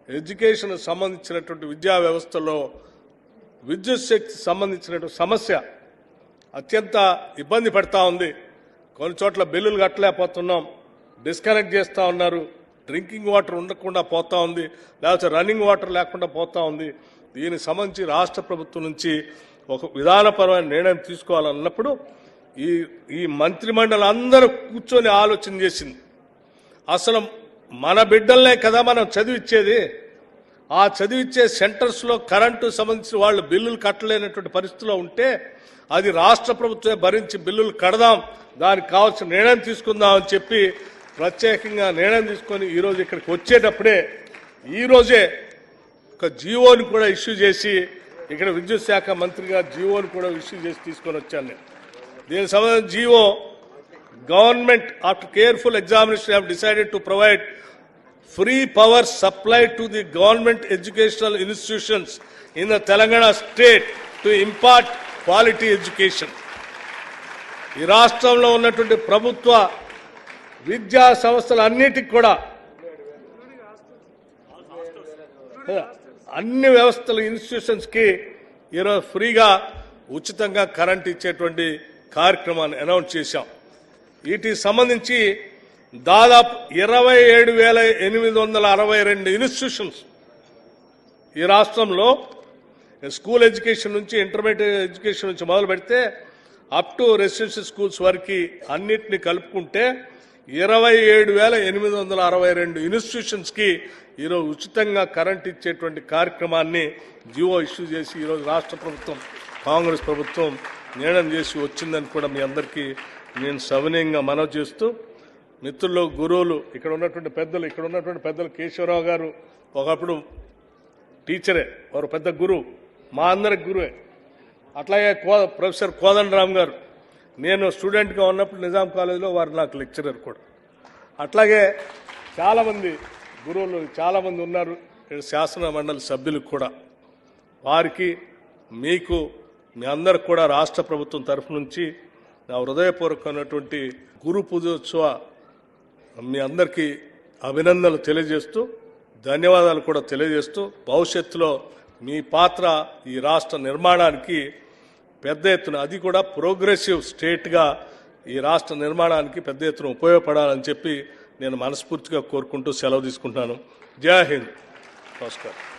Education సంబంధించినటువంటి విద్యా వ్యవస్థలో విద్యుత్ శక్తి సంబంధించినటువంటి సమస్య అత్యంత ఇబ్బంది పడతా ఉంది. కొన్ని చోట్ల బిల్లులు కట్టలేకపోతున్నాం, డిస్కనెక్ట్ చేస్తూ ఉన్నారు, డ్రింకింగ్ వాటర్ ఉండకుండా పోతా ఉంది, లేకపోతే రన్నింగ్ వాటర్ లేకుండా పోతా ఉంది. దీనికి సంబంధించి రాష్ట్ర ప్రభుత్వం నుంచి ఒక విధానపరమైన నిర్ణయం తీసుకోవాలన్నప్పుడు ఈ మంత్రిమండలి అందరూ కూర్చొని ఆలోచన చేసింది. అసలు మన బిడ్డలనే కదా మనం చదివిచ్చేది. ఆ చదివిచ్చే సెంటర్స్లో కరెంటు సంబంధించిన వాళ్ళు బిల్లులు కట్టలేనటువంటి పరిస్థితిలో ఉంటే అది రాష్ట్ర ప్రభుత్వమే భరించి బిల్లులు కడదాం, దానికి కావాల్సిన నిర్ణయం తీసుకుందాం అని చెప్పి ప్రత్యేకంగా నిర్ణయం తీసుకొని ఈరోజు ఇక్కడికి వచ్చేటప్పుడే ఈరోజే ఒక జీవోని కూడా ఇష్యూ చేసి ఇక్కడ విద్యుత్ శాఖ మంత్రిగా జీవోని కూడా ఇష్యూ చేసి తీసుకొని వచ్చాను నేను. దీనికి సంబంధించిన GO government after careful examination have decided to provide free power supply to the government educational institutions in the Telangana state to impart quality education. ఈ రాష్ట్రంలో ఉన్నటువంటి ప్రభుత్వ విద్యా సంస్థలన్నిటికి కూడా అన్ని వ్యవస్థల ఇన్స్టిట్యూషన్స్కి ఈరోజు ఫ్రీగా ఉచితంగా కరెంట్ ఇచ్చేటువంటి కార్యక్రమాన్ని అనౌన్స్ చేశాం. వీటికి సంబంధించి దాదాపు 27,862 ఇన్స్టిట్యూషన్స్ ఈ రాష్ట్రంలో స్కూల్ ఎడ్యుకేషన్ నుంచి ఇంటర్మీడియట్ ఎడ్యుకేషన్ నుంచి మొదలు పెడితే అప్ టు రెసిడెన్షియల్ స్కూల్స్ వరకు అన్నిటిని కలుపుకుంటే 27,862 ఇన్స్టిట్యూషన్స్కి ఈరోజు ఉచితంగా కరెంట్ ఇచ్చేటువంటి కార్యక్రమాన్ని జియో ఇష్యూ చేసి ఈరోజు రాష్ట్ర ప్రభుత్వం కాంగ్రెస్ ప్రభుత్వం నిర్ణయం చేసి వచ్చిందని కూడా మీ అందరికీ నేను సవినయంగా మనవి చేస్తూ, మిత్రులు, గురువులు, ఇక్కడ ఉన్నటువంటి పెద్దలు కేశవరావు గారు ఒకప్పుడు టీచరే, వారు పెద్ద గురువు, మా అందరికి గురువే. అట్లాగే ప్రొఫెసర్ కోదండరామ్ గారు, నేను స్టూడెంట్గా ఉన్నప్పుడు నిజాం కాలేజీలో వారు నాకు లెక్చరర్ కూడా. అట్లాగే చాలామంది గురువులు చాలామంది ఉన్నారు, శాసన మండలి సభ్యులు కూడా. వారికి మీకు మీ అందరికి కూడా రాష్ట్ర ప్రభుత్వం తరఫు నుంచి నా హృదయపూర్వకమైనటువంటి గురు పూజోత్సవ మీ అందరికీ అభినందనలు తెలియజేస్తూ, ధన్యవాదాలు కూడా తెలియజేస్తూ, భవిష్యత్తులో మీ పాత్ర ఈ రాష్ట్ర నిర్మాణానికి పెద్ద ఎత్తున, అది కూడా ప్రోగ్రెసివ్ స్టేట్గా ఈ రాష్ట్ర నిర్మాణానికి పెద్ద ఎత్తున ఉపయోగపడాలని చెప్పి నేను మనస్ఫూర్తిగా కోరుకుంటూ సెలవు తీసుకుంటున్నాను. జై హింద్. నమస్కారం.